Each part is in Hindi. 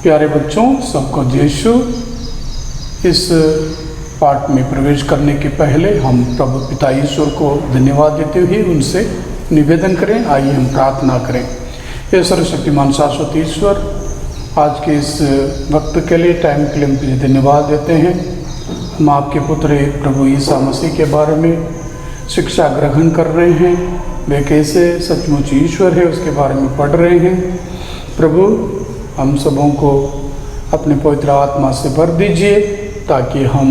प्यारे बच्चों, सबको यीशु। इस पाठ में प्रवेश करने के पहले हम प्रभु पिता ईश्वर को धन्यवाद देते हुए उनसे निवेदन करें। आइए हम प्रार्थना करें। हे सर्वशक्तिमान शाश्वत ईश्वर, आज के इस वक्त के लिए, टाइम के लिए हम तुझे धन्यवाद देते हैं। हम आपके पुत्र प्रभु ईसा मसीह के बारे में शिक्षा ग्रहण कर रहे हैं। वे कैसे सचमुच ईश्वर है उसके बारे में पढ़ रहे हैं। प्रभु, हम सबों को अपने पवित्र आत्मा से भर दीजिए ताकि हम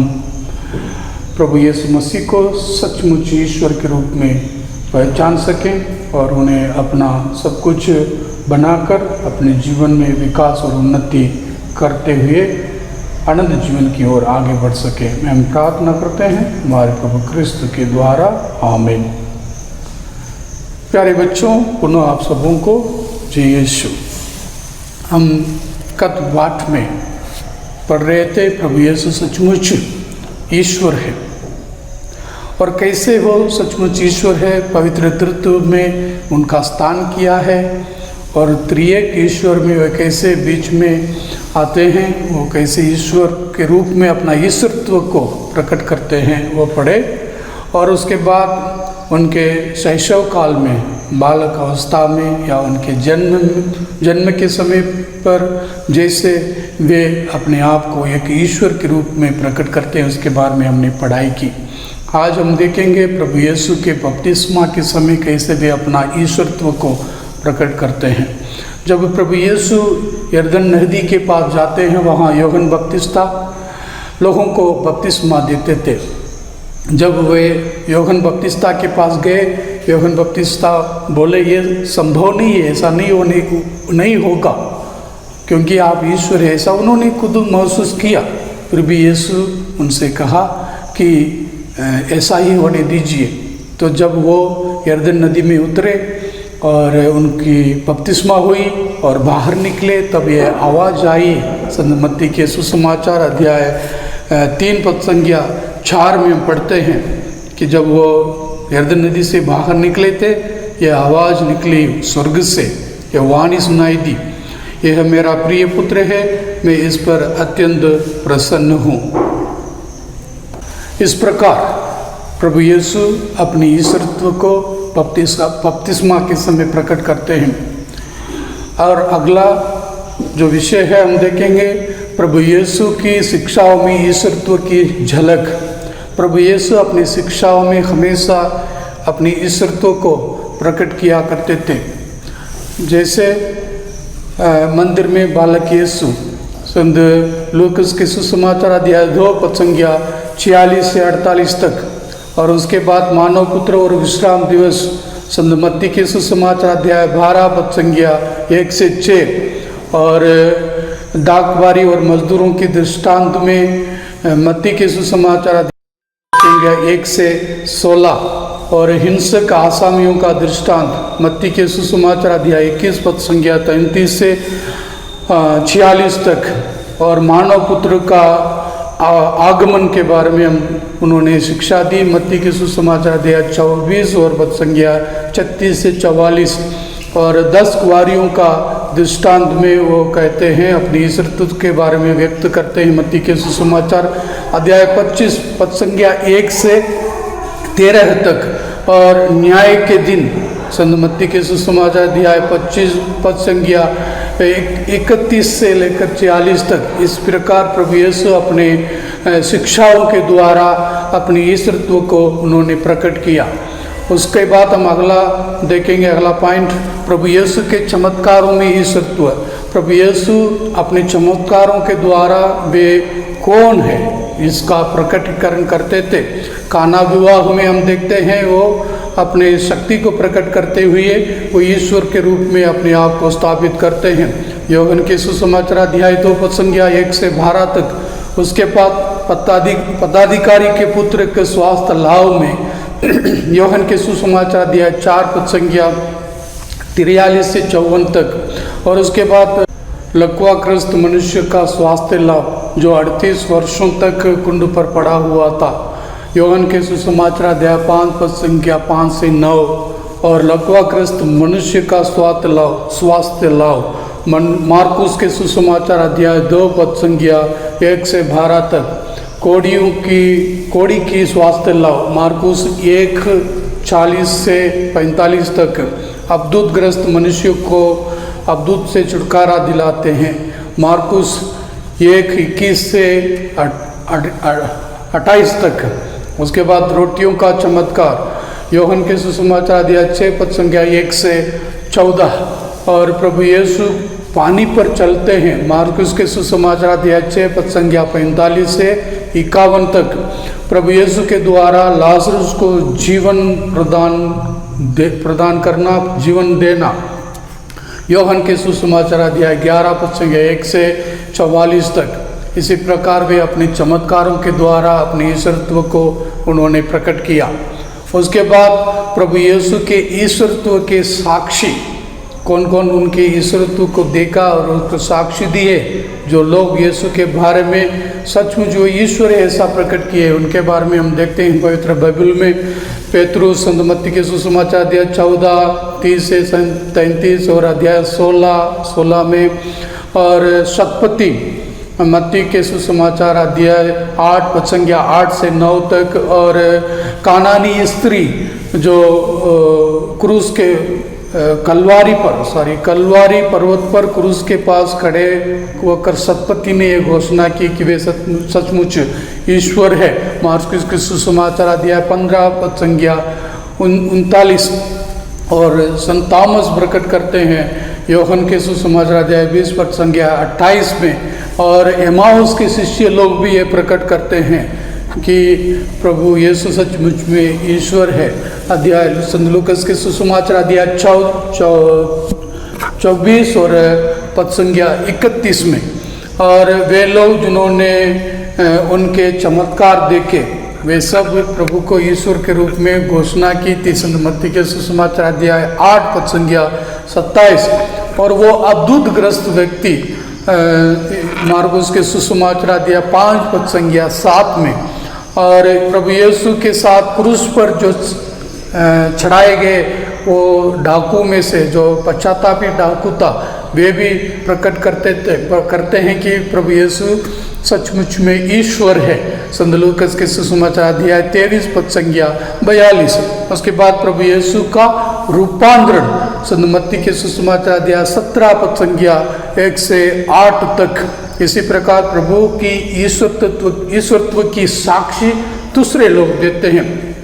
प्रभु यीशु मसीह को सचमुच ईश्वर के रूप में पहचान सकें और उन्हें अपना सब कुछ बनाकर अपने जीवन में विकास और उन्नति करते हुए आनंद जीवन की ओर आगे बढ़ सकें। हम प्रार्थना करते हैं हमारे प्रभु क्रिस्त के द्वारा, आमीन। प्यारे बच्चों, पुनः आप सबों को जय यीशु। हम गत पाठ में पढ़ रहे थे प्रभु यीशु सचमुच ईश्वर है और कैसे वो सचमुच ईश्वर है, पवित्र तृत्व में उनका स्थान किया है और त्रिएक ईश्वर में वे कैसे बीच में आते हैं, वो कैसे ईश्वर के रूप में अपना ईश्वरत्व को प्रकट करते हैं, वो पढ़े। और उसके बाद उनके शैशव काल में, बालक अवस्था में या उनके जन्म के समय पर जैसे वे अपने आप को एक ईश्वर के रूप में प्रकट करते हैं, उसके बारे में हमने पढ़ाई की। आज हम देखेंगे प्रभु यीशु के बपतिस्मा के समय कैसे वे अपना ईश्वरत्व को प्रकट करते हैं। जब प्रभु यीशु यरदन नदी के पास जाते हैं, वहाँ यूहन्ना बपतिस्ता लोगों को बपतिस्मा देते थे। जब वे यूहन्ना बपतिस्ता के पास गए, यूहन्ना बपतिस्ता बोले ये संभव नहीं है, ऐसा नहीं होगा क्योंकि आप ईश्वर है, ऐसा उन्होंने खुद महसूस किया। फिर भी यीशु उनसे कहा कि ऐसा ही होने दीजिए। तो जब वो यरदन नदी में उतरे और उनकी बपतिस्मा हुई और बाहर निकले, तब ये आवाज़ आई। संत मत्ती के सुसमाचार अध्याय 3 पद संज्ञा 4 में हम पढ़ते हैं कि जब वो यरदन नदी से बाहर निकले थे, यह आवाज़ निकली स्वर्ग से, यह वाणी सुनाई दी, यह मेरा प्रिय पुत्र है, मैं इस पर अत्यंत प्रसन्न हूँ। इस प्रकार प्रभु यीशु अपनी ईश्वरत्व को बपतिस्मा के समय प्रकट करते हैं। और अगला जो विषय है हम देखेंगे प्रभु यीशु की शिक्षाओं में ईश्वरत्व की झलक। प्रभु यीशु अपनी शिक्षाओं में हमेशा अपनी ईश्वरत्व को प्रकट किया करते थे। जैसे मंदिर में बालक यीशु, संत लूकास के सुसमाचार अध्याय 2 पद संज्ञा 46 से 48 तक, और उसके बाद मानव पुत्र और विश्राम दिवस संत मत्ती के सुसमाचार अध्याय 12 पद संज्ञा 1 से 6, और डाकबारी और मजदूरों के दृष्टांत में मत्ती के सुसमाचार अध्याय 1 से 16, और हिंसक आसामियों का दृष्टांत मत्ती के सुसमाचार अध्याय 21 पद संज्ञा 33 से 46 तक, और मानव पुत्र का आगमन के बारे में उन्होंने शिक्षा दी मत्ती के सुसमाचार अध्याय 24 और पद संज्ञा 36 से 44, और 10 कुंवारियों का दृष्टांत में वो कहते हैं अपनी ईश्वरत्व के बारे में व्यक्त करते हैं मत्ती के सुसमाचार अध्याय 25 पद संज्ञा 1 से 13 तक, और न्याय के दिन संत मत्ती के सुसमाचार अध्याय 25 पद संज्ञा 31 से लेकर 46 तक। इस प्रकार प्रभु यीशु अपने शिक्षाओं के द्वारा अपनी ईश्वरत्व को उन्होंने प्रकट किया। उसके बाद हम अगला देखेंगे, अगला पॉइंट, प्रभु यीशु के चमत्कारों में ईश्वरत्व। प्रभु यीशु अपने चमत्कारों के द्वारा वे कौन है इसका प्रकटीकरण करते थे। काना विवाह में हम देखते हैं वो अपने शक्ति को प्रकट करते हुए वो ईश्वर के रूप में अपने आप को स्थापित करते हैं। यूहन्ना के सुसमाचार अध्याय 2 पद संज्ञा 1 से 12 तक। उसके बाद पदाधिकारी के पुत्र के स्वास्थ्य लाभ में यूहन्ना के सुसमाचार अध्याय 4 पद संज्ञा 43 से 54 तक, और उसके बाद लकवाग्रस्त मनुष्य का स्वास्थ्य लाभ जो 38 वर्षों तक कुंड पर पड़ा हुआ था, यूहन्ना के सुसमाचार अध्याय 5 पद संख्या 5 से 9, और लकवाग्रस्त मनुष्य का स्वास्थ्य लाभ मार्कुस के सुसमाचार अध्याय 2 पद संख्या 1 से 12 तक कोड़ी की स्वास्थ्य लाभ, मार्कुस 1:40 से 45 तक अवधूतग्रस्त मनुष्य को अवधूत से छुटकारा दिलाते हैं, मार्कुस 1:21 से 28 तक। उसके बाद रोटियों का चमत्कार, यूहन्ना के सुसमाचार अध्याय 6 पद संख्या 1 से 14, और प्रभु यीशु पानी पर चलते हैं, मार्कुस के सुसमाचार अध्याय 6 पद संख्या 45 से 51 तक। प्रभु यीशु के द्वारा लाजरस को जीवन प्रदान करना, जीवन देना, यूहन्ना के सुसमाचार अध्याय 11 पद संख्या 1 से 44 तक। इसी प्रकार वे अपने चमत्कारों के द्वारा अपने ईश्वरत्व को उन्होंने प्रकट किया। उसके बाद प्रभु यीशु के ईश्वरत्व के साक्षी, कौन कौन उनके ईश्वरत्व को देखा और उसको साक्षी दिए, जो लोग यीशु के बारे में सचमुच जो ईश्वर है ऐसा प्रकट किए, उनके बारे में हम देखते हैं पवित्र बाइबल में। पेतरुस संत मत्ती के सुसमाचार अध्याय 14 30 से 33 और अध्याय 16 में, और शतपति मत्ती के सुसमाचार अध्याय 8 पद संख्या 8 से 9 तक, और कानानी स्त्री जो क्रूस के कलवारी पर्वत पर क्रूस के पास खड़े होकर शतपति ने यह घोषणा की कि वे सचमुच ईश्वर है, मार्कुस के सुसमाचार अध्याय 15 पद संख्या 39, और संत थॉमस प्रकट करते हैं यूहन्ना के सुसमाचार अध्याय 20 पद संख्या 28 में, और एमाउस के शिष्य लोग भी ये प्रकट करते हैं कि प्रभु यीशु सचमुच में ईश्वर है। अध्याय संत लूकास के सुसमाचार अध्याय 24 और पद संख्या 31 में, और वे लोग जिन्होंने उनके चमत्कार देखे वे सब प्रभु को ईश्वर के रूप में घोषणा की थी। संत मत्ती के सुसमाचार अध्याय 8 पद संख्या 27, और वो अवधूतग्रस्त व्यक्ति मार्कुस के सुसमाचार अध्याय 5 पद संख्या 7 में, और प्रभु यीशु के साथ क्रूस पर जो चढ़ाए गए वो डाकू में से जो पश्चातापी डाकू था, वे भी प्रकट करते हैं कि प्रभु यीशु सचमुच में ईश्वर है। संत लूकास के सुसमाचार अध्याय 23 पद संख्या 42। उसके बाद प्रभु यीशु का रूपांतरण, संत मत्ती के सुसमाचार अध्याय 17 पद संख्या 1 से 8 तक। इसी प्रकार प्रभु की ईश्वरत्व की साक्षी दूसरे लोग देते हैं।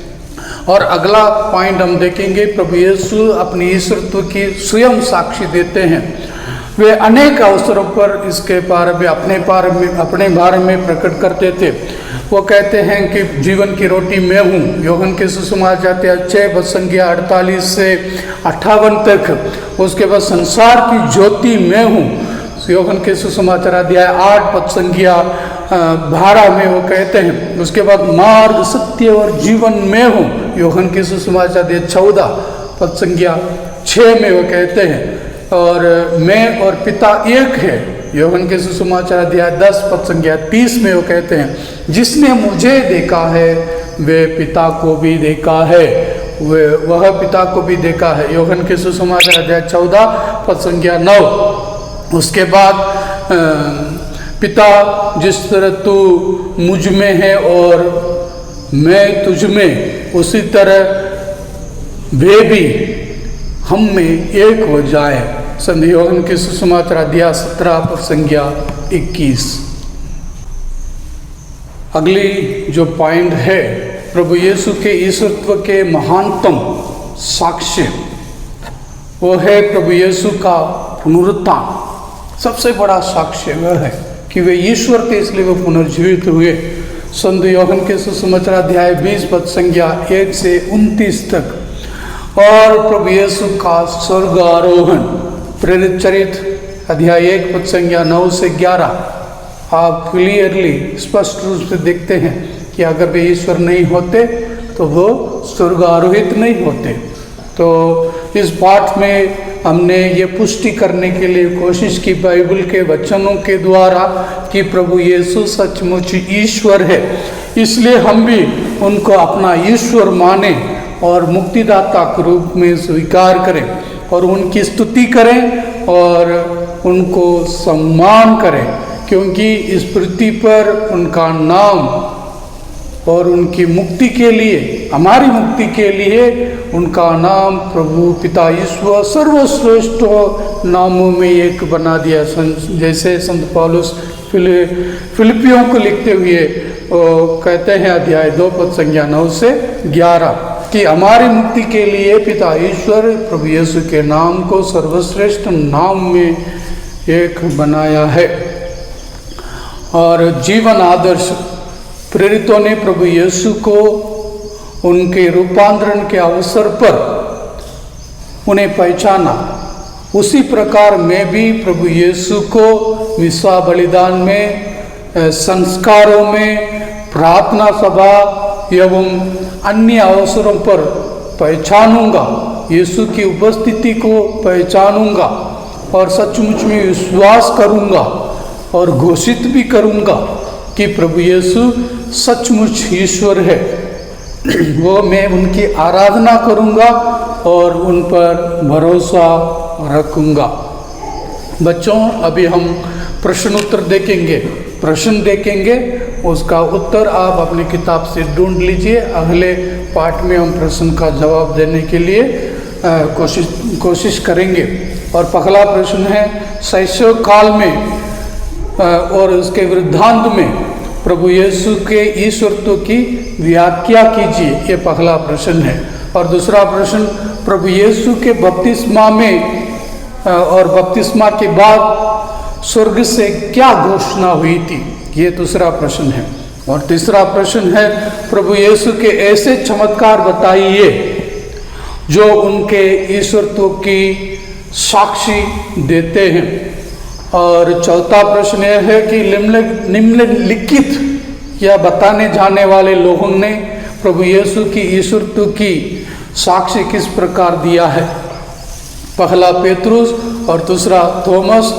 और अगला पॉइंट हम देखेंगे, प्रभु यीशु अपनी ईश्वरत्व की स्वयं साक्षी देते हैं। वे अनेक अवसरों पर इसके बारे में अपने बारे में प्रकट करते थे। वो कहते हैं कि जीवन की रोटी मैं हूँ, यूहन्ना के सुसमाचार अध्याय 6 पद संख्या 48 से 58 तक। उसके बाद संसार की ज्योति मैं हूँ, यूहन्ना के सुसमाचार अध्याय 8 पद संख्या 12 में वो कहते हैं। उसके बाद मार्ग सत्य और जीवन मैं हूँ, यूहन्ना के सुसमाचार अध्याय 14 पद संख्या 6 में वो कहते हैं। और मैं और पिता एक है, यूहन्ना के सुसमाचार अध्याय 10 पद संख्या 30 में वो कहते हैं। जिसने मुझे देखा है वे पिता को भी देखा है, वह पिता को भी देखा है, यूहन्ना के सुसमाचार अध्याय 14 पद संख्या 9। उसके बाद पिता जिस तरह तू मुझ में है और मैं तुझ में, उसी तरह वे भी हम में एक हो जाए, संत यूहन्ना के सुसमाचार अध्याय 17 पद संख्या 21। अगली जो पॉइंट है, प्रभु यीशु के ईश्वरत्व के महानतम साक्ष्य, वो है प्रभु यीशु का पुनरुत्थान। सबसे बड़ा साक्ष्य वह है कि वे ईश्वर थे, इसलिए वे पुनर्जीवित हुए। संत यूहन्ना के सुसमाचार अध्याय 20 पद संख्या 1 से 29 तक। और प्रभु यीशु का स्वर्ग आरोहण, प्रेरित चरित्र अध्याय 1 पद संख्या 9 से 11। आप क्लियरली स्पष्ट रूप से देखते हैं कि अगर वे ईश्वर नहीं होते तो वो स्वर्ग आरोहित नहीं होते। तो इस पाठ में हमने ये पुष्टि करने के लिए कोशिश की बाइबल के वचनों के द्वारा कि प्रभु यीशु सचमुच ईश्वर है, इसलिए हम भी उनको अपना ईश्वर माने और मुक्तिदाता के रूप में स्वीकार करें और उनकी स्तुति करें और उनको सम्मान करें, क्योंकि इस पृथ्वी पर उनका नाम और उनकी मुक्ति के लिए, हमारी मुक्ति के लिए उनका नाम प्रभु पिता ईश्वर सर्वश्रेष्ठ नामों में एक बना दिया। जैसे संत पौलुस फिलिपियों को लिखते हुए कहते हैं अध्याय 2 पद संख्या 9 से 11 कि हमारी मुक्ति के लिए पिता ईश्वर प्रभु यीशु के नाम को सर्वश्रेष्ठ नाम में एक बनाया है। और जीवन आदर्श प्रेरितों ने प्रभु यीशु को उनके रूपांतरण के अवसर पर उन्हें पहचाना। उसी प्रकार मैं भी प्रभु यीशु को मिसा बलिदान में, संस्कारों में, प्रार्थना सभा एवं अन्य अवसरों पर पहचानूंगा, यीशु की उपस्थिति को पहचानूंगा और सचमुच में विश्वास करूंगा और घोषित भी करूंगा कि प्रभु यीशु सचमुच ईश्वर है। वो मैं उनकी आराधना करूंगा और उन पर भरोसा रखूंगा। बच्चों, अभी हम प्रश्न उत्तर देखेंगे, प्रश्न देखेंगे, उसका उत्तर आप अपनी किताब से ढूंढ लीजिए। अगले पाठ में हम प्रश्न का जवाब देने के लिए कोशिश करेंगे। और पहला प्रश्न है, शैशव काल में और उसके वृद्धांत में प्रभु यीशु के ईश्वरत्व की व्याख्या कीजिए, ये पहला प्रश्न है। और दूसरा प्रश्न, प्रभु यीशु के बपतिस्मा में और बपतिस्मा के बाद स्वर्ग से क्या घोषणा हुई थी, ये दूसरा प्रश्न है। और तीसरा प्रश्न है, प्रभु यीशु के ऐसे चमत्कार बताइए जो उनके ईश्वरत्व की साक्षी देते हैं। और चौथा प्रश्न यह है कि निम्नलिखित या बताने जाने वाले लोगों ने प्रभु यीशु की ईश्वरत्व की साक्षी किस प्रकार दिया है। पहला पेतरुस और दूसरा थॉमस,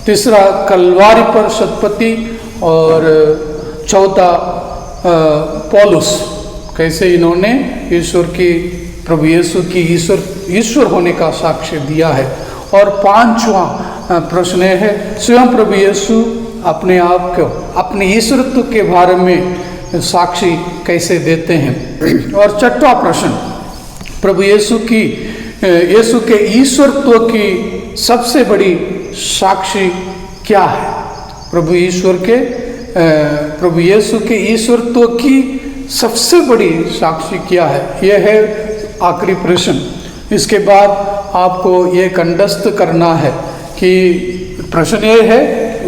तीसरा कलवारी पर शतपति और चौथा पौलुस, कैसे इन्होंने ईश्वर की, प्रभु यीशु की ईश्वर होने का साक्ष्य दिया है। और पांचवा प्रश्न है, स्वयं प्रभु यीशु अपने आप को, अपने ईश्वरत्व के बारे में साक्षी कैसे देते हैं। और छठवां प्रश्न, प्रभु यीशु के ईश्वरत्व की सबसे बड़ी साक्षी क्या है। प्रभु यीशु के ईश्वरत्व की सबसे बड़ी साक्षी क्या है, यह है आखिरी प्रश्न। इसके बाद आपको ये कंठस्थ करना है कि प्रश्न ये है,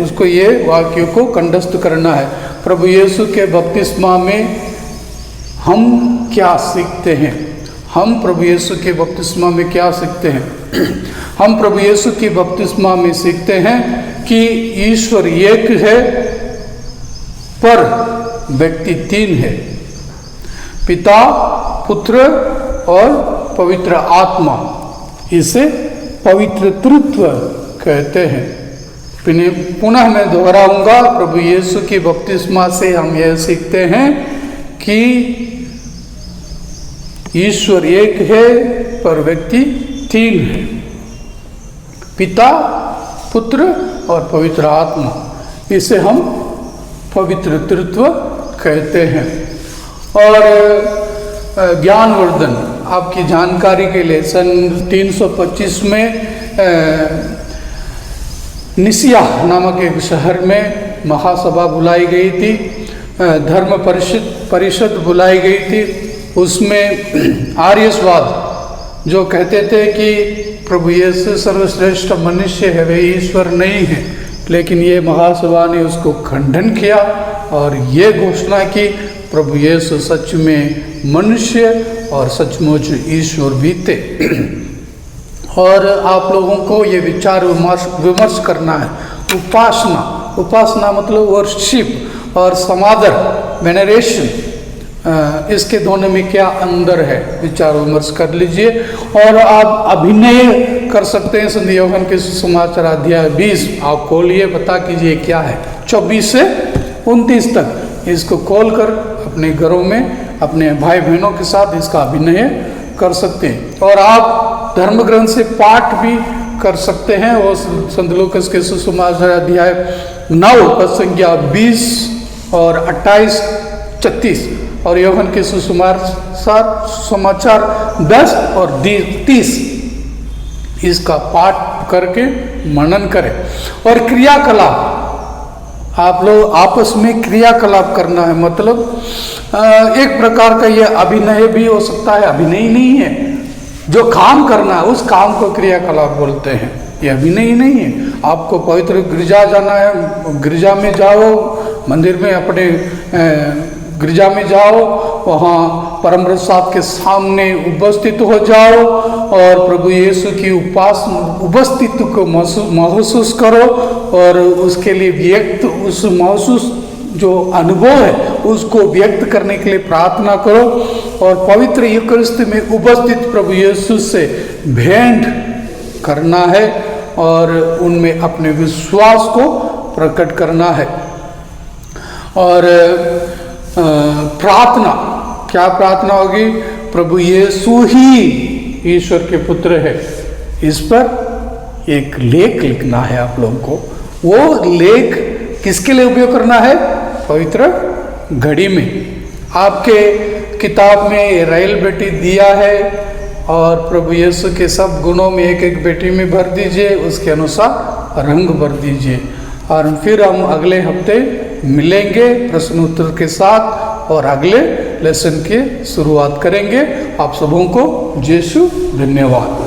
उसको ये वाक्य को कंठस्थ करना है। प्रभु यीशु के बपतिस्मा में हम क्या सीखते हैं। हम प्रभु यीशु के बपतिस्मा में क्या सीखते हैं। हम प्रभु यीशु के बपतिस्मा में सीखते हैं कि ईश्वर एक है पर व्यक्ति तीन है, पिता, पुत्र और पवित्र आत्मा। इसे पवित्र तृत्व कहते हैं। पुनः मैं दोहराऊंगा, प्रभु यीशु की बपतिस्मा से हम यह सीखते हैं कि ईश्वर एक है पर व्यक्ति तीन है, पिता, पुत्र और पवित्र आत्मा। इसे हम पवित्र तृत्व कहते हैं। और ज्ञानवर्धन, आपकी जानकारी के लिए, सन 325 में निसिया नामक एक शहर में महासभा बुलाई गई थी, धर्म परिषद बुलाई गई थी। उसमें आर्यवाद जो कहते थे कि प्रभु यीशु सर्वश्रेष्ठ मनुष्य है, वे ईश्वर नहीं है, लेकिन ये महासभा ने उसको खंडन किया और ये घोषणा की प्रभु यीशु सच में मनुष्य और सचमुच ईश्वर भी थे। और आप लोगों को ये विचार विमर्श करना है। उपासना मतलब वर्शिप और समादर, वेनरेशन, इसके दोनों में क्या अंदर है, विचार विमर्श कर लीजिए। और आप अभिनय कर सकते हैं। संत यूहन्ना के सुसमाचार अध्याय 20 आप खोलिए, पता कीजिए क्या है। 24 से 29 तक इसको खोल कर अपने घरों में अपने भाई बहनों के साथ इसका अभिनय कर सकते हैं। और आप धर्म ग्रंथ से पाठ भी कर सकते हैं। वो संत लूकास के सुसमाचार अध्याय 9 पद संख्या 20 और 28, 36 और यूहन्ना के सुसमाचार 10 और 30 इसका पाठ करके मनन करें। और क्रियाकलाप, आप लोग आपस में क्रियाकलाप करना है, मतलब एक प्रकार का ये अभिनय भी हो सकता है, अभिनय नहीं है। जो काम करना है उस काम को क्रियाकलाप बोलते हैं, ये अभिनय नहीं है। आपको पवित्र गिरजा जाना है, गिरजा में जाओ, मंदिर में अपने गिरजा में जाओ, वहाँ परमप्रभु साहब के सामने उपस्थित हो जाओ और प्रभु यीशु की उपस्थिति को महसूस करो और उसके लिए उस महसूस जो अनुभव है उसको व्यक्त करने के लिए प्रार्थना करो और पवित्र यूकरिस्ट में उपस्थित प्रभु यीशु से भेंट करना है और उनमें अपने विश्वास को प्रकट करना है। और प्रार्थना, क्या प्रार्थना होगी? प्रभु यीशु ही ईश्वर के पुत्र है, इस पर एक लेख लिखना है आप लोगों को। वो लेख किसके लिए उपयोग करना है? पवित्र घड़ी में। आपके किताब में राइल बेटी दिया है और प्रभु यीशु के सब गुणों में एक एक बेटी में भर दीजिए, उसके अनुसार रंग भर दीजिए। और फिर हम अगले हफ्ते मिलेंगे प्रश्न उत्तर के साथ और अगले लेसन की शुरुआत करेंगे। आप सबों को यीशु धन्यवाद।